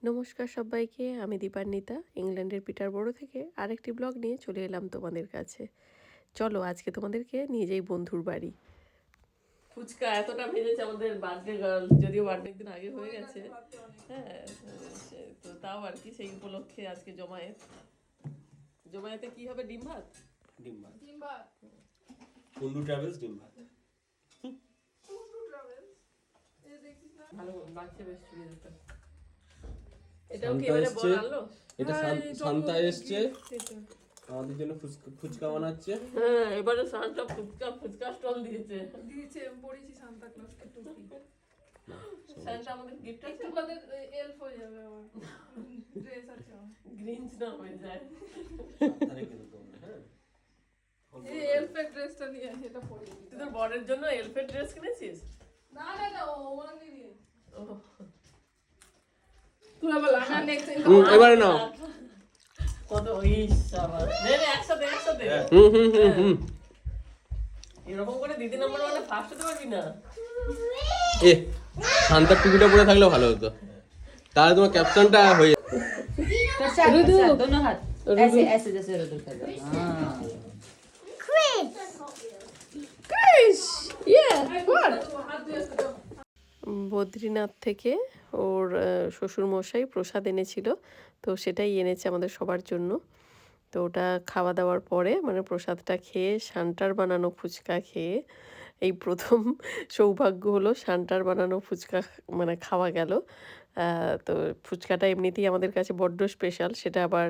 নমস্কার সবাইকে, আমি দীপান্বিতা ইংল্যান্ডের পিটারবরো থেকে আরেকটি ব্লগ নিয়ে চলে এলাম তোমাদের কাছে। চলো আজকে তোমাদেরকে নিয়ে যাই বন্ধুর বাড়ি। ফুচকা এতটা ভেজেছে আমাদের বার্থডে গার্ল, যদিও বার্থডে দিন আগে হয়ে গেছে। হ্যাঁ, তো তাও আর কি সেই উপলক্ষে আজকে জমায়েতে কি হবে? ডিম ভাত। ডিম ভাত কুন্ডু ট্রাভেলস ডিম ভাত ভালো লাগছে বেশ চুড়িদারটা। এটাও কি এবারে বল আনলো? এটা শান্তা এসছে আমাদের জন্য ফুচকা বানাচ্ছে। হ্যাঁ, এবারে শান্তা ফুচকা স্টল দিয়েছে। পড়েছি সান্তা ক্লজকে টুপি। শান্তা আমাদের গিফট আছে, একটু বাদে এলফ হয়ে যাবে আমার ড্রেস আছে গ্রিনচ না হয়ে যায়। হ্যাঁ এই এলফের ড্রেসটা নিয়ে সেটা পরে তুই তোর বরের জন্য এলফের ড্রেস কিনেছিস? না না না ও মাঙ্গি দিয়ে ও, তুই আবার লানা নেক্সট এবারে নাও। কত ইচ্ছা নে একসাথে এরকম করে দিদি নাম্বার মানে ফার্স্ট হতে পারবি না। এ শান্তার টুপিটা পরে থাকলে ভালো হতো, তাহলে তোমার ক্যাপশনটা হয়ে रुदू दोनों हाथ ऐसे ऐसे जैसे रुदू कर दो। हाँ বদ্রীনাথ থেকে ওর শ্বশুরমশাই প্রসাদ এনেছিল, তো সেটাই এনেছে আমাদের সবার জন্য। তো ওটা খাওয়া দাওয়ার পরে মানে প্রসাদটা খেয়ে শান্টার বানানো ফুচকা খেয়ে এই প্রথম সৌভাগ্য হলো শান্টার বানানো ফুচকা মানে খাওয়া গেল। তো ফুচকাটা এমনিতেই আমাদের কাছে বড্ড স্পেশাল, সেটা আবার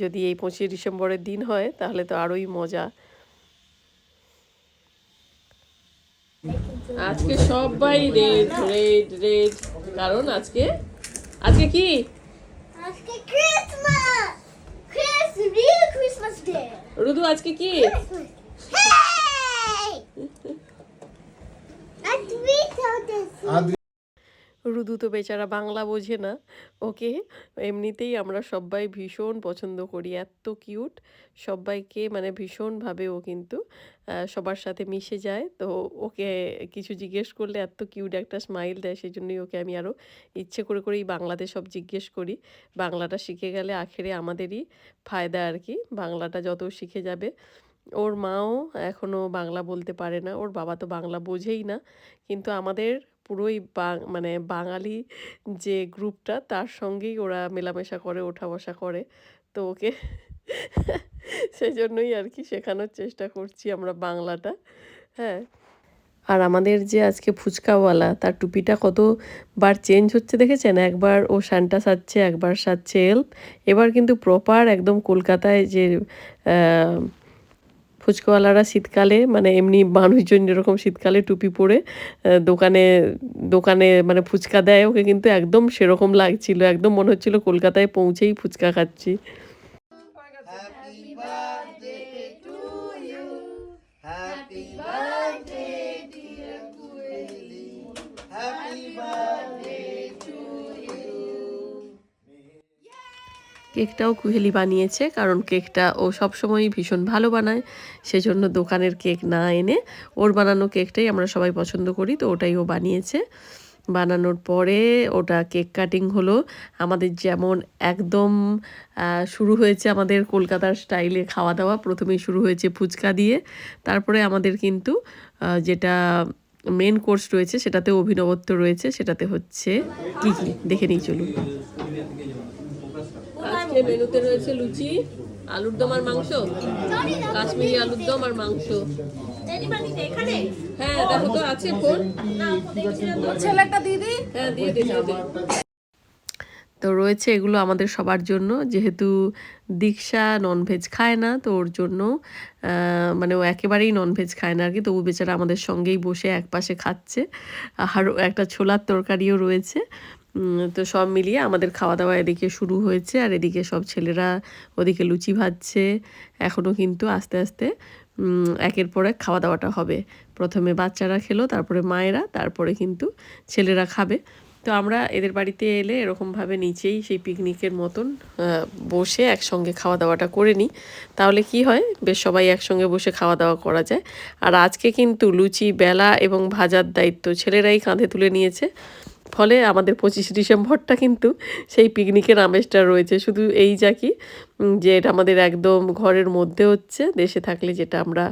যদি এই 25 ডিসেম্বরের দিন হয় তাহলে তো আরোই মজা। আজকে সবাই রেড রেড রেড, কারণ আজকে কি? আজকে ক্রিসমাস রিয়েল ক্রিসমাস ডে রুদু আজকে কি? হেই আজ উই টেল রুদু তো বেচারা বাংলা বোঝে না, ওকে এমনিতেই আমরা সবাই ভীষণ পছন্দ করি, এত কিউট। সবাইকে মানে ভীষণভাবে ও কিন্তু সবার সাথে মিশে যায়। তো ওকে কিছু জিজ্ঞেস করলে এত কিউট একটা স্মাইল দেয়, সেই জন্যই ওকে আমি আরও ইচ্ছে করে করেই বাংলাতে সব জিজ্ঞেস করি। বাংলাটা শিখে গেলে আখেরে আমাদেরই ফায়দা আর কি, বাংলাটা যত শিখে যাবে। ওর মাও এখনও বাংলা বলতে পারে না, ওর বাবা তো বাংলা বোঝেই না, কিন্তু আমাদের পুরোই মানে বাঙালি যে গ্রুপটা তার সঙ্গেই ওরা মেলামেশা করে, ওঠা বসা করে। তো ওকে সেই জন্যই আর কি শেখানোর চেষ্টা করছি আমরা বাংলাটা। হ্যাঁ, আর আমাদের যে আজকে ফুচকাওয়ালা তার টুপিটা কতবার চেঞ্জ হচ্ছে দেখেছেন? একবার ও সান্টা সাজছে, একবার সাজছে এলফ। এবার কিন্তু প্রপার একদম কলকাতায় যে ফুচকাওয়ালারা শীতকালে মানে এমনি মানুষজন যেরকম শীতকালে টুপি পরে দোকানে দোকানে মানে ফুচকা দেয়, ওকে কিন্তু একদম সেরকম লাগছিল, একদম মনে হচ্ছিল কলকাতায় পৌঁছেই ফুচকা খাচ্ছি। Happy birthday to you. Happy birthday, dear Kueli. Happy birthday to you. কেকটাও কুহেলি বানিয়েছে, কারণ কেকটা ও সবসময়ই ভীষণ ভালো বানায়, সেজন্য দোকানের কেক না এনে ওর বানানো কেকটাই আমরা সবাই পছন্দ করি, তো ওটাই ও বানিয়েছে। বানানোর পরে ওটা কেক কাটিং হলো আমাদের, যেমন একদম শুরু হয়েছে আমাদের কলকাতার স্টাইলে খাওয়া দাওয়া। প্রথমেই শুরু হয়েছে ফুচকা দিয়ে, তারপরে আমাদের কিন্তু যেটা মেন কোর্স রয়েছে সেটাতে অভিনবত্ব রয়েছে, সেটাতে হচ্ছে কি কি দেখে নিই চলুন। আজকে মেনুতে রয়েছে লুচি, আলুর দম আর মাংস, কাশ্মীরি আলুর দম আর মাংস। হ্যাঁ দেখো তো আছে ফোন, ছেলেটা দিদি হ্যাঁ দিয়ে দে। তো রয়েছে এগুলো আমাদের সবার জন্য, যেহেতু দীক্ষা ননভেজ খায় না, তো ওর জন্য মানে ও একেবারেই ননভেজ খায় না আর কি, তবু বেচারা আমাদের সঙ্গেই বসে একপাশে খাচ্ছে। আর একটা ছোলার তরকারিও রয়েছে। তো সব মিলিয়ে আমাদের খাওয়া দাওয়া এদিকে শুরু হয়েছে, আর এদিকে সব ছেলেরা ওদিকে লুচি ভাজছে। এখনও কিন্তু আস্তে আস্তে একের পর এক খাওয়া দাওয়াটা হবে। প্রথমে বাচ্চারা খেলো, তারপরে মায়েরা, তারপরে কিন্তু ছেলেরা খাবে। তো আমরা এদের বাড়িতে এলে এরকমভাবে নিচেই সেই পিকনিকের মতন বসে একসঙ্গে খাওয়া দাওয়াটা করে নিই, তাহলে কি হয় বেশ সবাই একসঙ্গে বসে খাওয়া দাওয়া করা যায়। আর আজকে কিন্তু লুচি বেলা এবং ভাজার দায়িত্ব ছেলেরাই কাঁধে তুলে নিয়েছে। ফলে আমাদের 25 ডিসেম্বরটা কিন্তু সেই পিকনিকের আমেজটা রয়েছে। শুধু এই যা কি যে এটা আমাদের একদম ঘরের মধ্যে হচ্ছে, দেশে থাকলে যেটা আমরা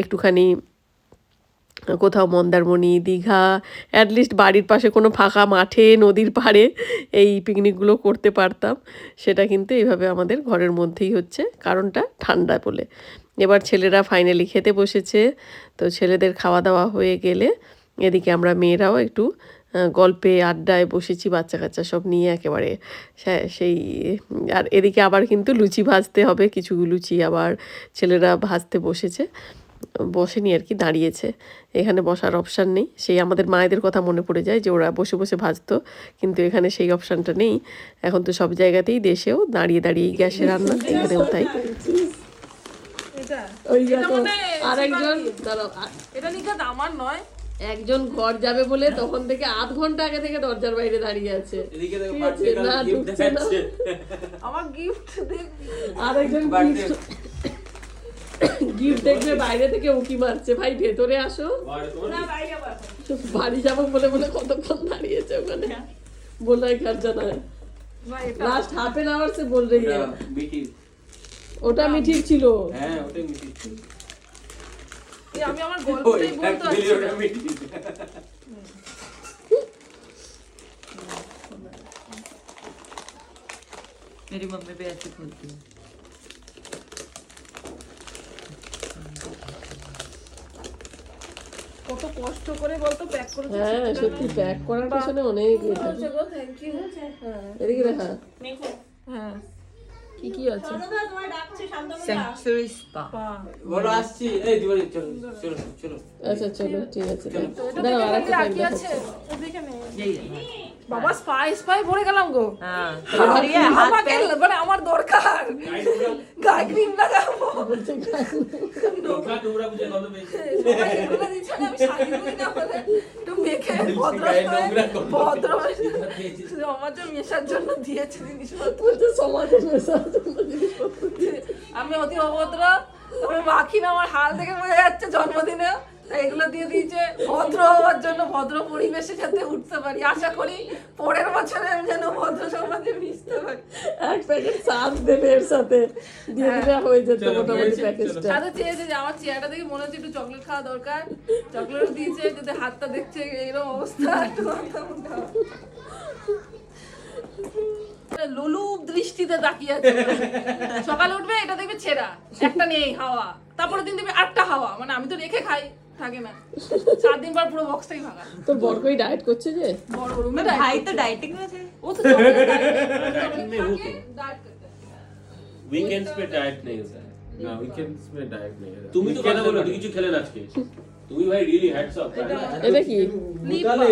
একটুখানি কোথাও মন্দারমণি, দীঘা, অ্যাটলিস্ট বাড়ির পাশে কোনো ফাঁকা মাঠে, নদীর পাড়ে এই পিকনিকগুলো করতে পারতাম, সেটা কিন্তু এইভাবে আমাদের ঘরের মধ্যেই হচ্ছে, কারণটা ঠান্ডা বলে। এবার ছেলেরা ফাইনালি খেতে বসেছে, তো ছেলেদের খাওয়া দাওয়া হয়ে গেলে এদিকে আমরা মেয়েরাও একটু গল্পে আড্ডায় বসেছি, বাচ্চা কাচ্চা সব নিয়ে একেবারে সেই। আর এদিকে আবার কিন্তু লুচি ভাজতে হবে, কিছু লুচি আবার ছেলেরা ভাজতে বসেছে, বসেনি আর কি, দাঁড়িয়েছে। এখানে বসার অপশান নেই, সেই আমাদের মায়েদের কথা মনে পড়ে যায় যে ওরা বসে বসে ভাজতো, কিন্তু এখানে সেই অপশানটা নেই। এখন তো সব জায়গাতেই দেশেও দাঁড়িয়ে দাঁড়িয়ে গ্যাসে রান্না, এখানেও তাই। এটা ওই এটা মানে আরেকজন এটা নিকাত আমার নয়। একজন ঘর যাবে বলে তখন থেকে আধ ঘন্টা আগে থেকে দরজার বাইরে দাঁড়িয়ে আছে। এদিকে দেখো ঠিক আছে, বার্থডে না, গার্ল গিফট ঢুকছে না। দেখাচ্ছে। আমার গিফট দেখবি। আরেকজন গিফট দেখবে বাইরে থেকে উকি মারছে, ভাই ভেতরে আসো, আর তোমার না বাইরে বসে। বাড়ি যাবো বলে বলে কতক্ষণ দাঁড়িয়েছে ওখানে, बोला है घर जाना है। না এটা লাস্ট হাফ এন আওয়ার से बोल रही है। মিঠি। ওটা মিঠির ছিল। হ্যাঁ ওটাই মিঠি ছিল। এই আমি আমার গল্পটাই বলতে আছি। ওটা মিঠি। मेरी मम्मी भी ऐसे खोलती है। কত কষ্ট করে বলতো প্যাক করে হ্যাঁ সত্যি প্যাক করার পেছনে অনেক ইয়ে থাকে। Thank you. হ্যাঁ এদিকে দেখা হ্যাঁ কি কি আছে। Century spa. বলো আসছি। এই দিবালি চলো চলো চলো। আচ্ছা চলো ঠিক আছে। এটা দাঁড়াও দেখে আরেকটা কি ফাইল আছে এদিকে নেই। यही है। বাবা স্পাই ভরে গেলাম গো। हाँ और ये हाथ আমাকে पे মানে আমার দরকার গায়ে ক্রিম লাগাবো। তোমরা তোমরা বুঝে কত বেশি। সবাই এগুলো দিচ্ছে না, আমি শাড়ি পরি না বলে একটু মেখে ভদ্র সমাজে মেশার জন্য দিয়েছে জিনিসপত্র। বলছে সমাজের মেশার জন্য জিনিসপত্র। আমি অতি অভদ্র, আমি মাখি না, আমার হাল থেকে বোঝা যাচ্ছে জন্মদিনে, তাই এগুলো দিয়ে দিয়েছে ভদ্র হওয়ার জন্য, ভদ্র পরিবেশে যাতে উঠতে পারি। আশা করি পরের বছরে আমি যেন ভদ্র সমাজে মিশতে পারি। এক প্যাকেট সাজ দেবে এর সাথে, দিয়ে দিলে হয়ে যেত মোটামুটি প্যাকেজটা। সাথে চেয়েছে যে আমার চেয়ারটা দেখে মনে হচ্ছে একটু চকলেট খাওয়া দরকার, চকলেট দিয়েছে, যদি হাতটা দেখছে এইরকম অবস্থা একটু লোলুপ দৃষ্টিতে তাকিয়ে আছে। সকালে উঠবে এটা দেখবে ছেঁড়া, একটা নেই হাওয়া, তারপরে দিন দেখবে 8টা হাওয়া, মানে আমি তো রেখে খাই, থাকে না, 4 দিন পর পুরো বক্সটাই ভাঙা। তোর বড় কই ডায়েট করছে যে? বড় রুমে भाई तो डाइटिंग में थे। ও তো চকলেট में हूँ থাকে, तो। ডায়েট করতে হয়। वीकेंड्स पे डाइट नहीं होता है। না উইকেন্ডস মে ডায়েট নেই होता। তুমি তো কথা বলো কিছু খেলেন আজকে। তুমি ভাই রিয়েলি হ্যাটস অফ। এটা কি? নিকালে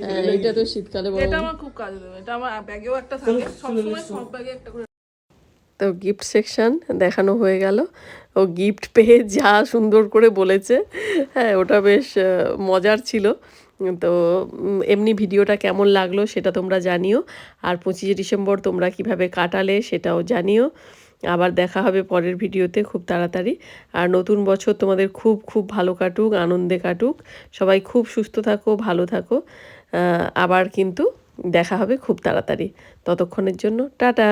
হ্যাঁ, এটা তো শীতকালে বড়। এটা আমার খুব কাজে দেবে, এটা আমার ব্যাগেও একটা থাকে, সবসময় সব ব্যাগে একটা করে। তো গিফট সেকশন দেখানো হয়ে গেল। ও গিফট পেয়ে যা সুন্দর করে বলেছে, হ্যাঁ ওটা বেশ মজার ছিল। তো এমনি ভিডিওটা কেমন লাগলো সেটা তোমরা জানিও, আর 25 ডিসেম্বর তোমরা কিভাবে কাটালে সেটাও জানিও। আবার দেখা হবে পরের ভিডিওতে খুব তাড়াতাড়ি। আর নতুন বছর তোমাদের খুব খুব ভালো কাটুক, আনন্দে কাটুক, সবাই খুব সুস্থ থাকো, ভালো থাকো। আবার কিন্তু দেখা হবে খুব তাড়াতাড়ি। ততক্ষণের জন্য টাটা।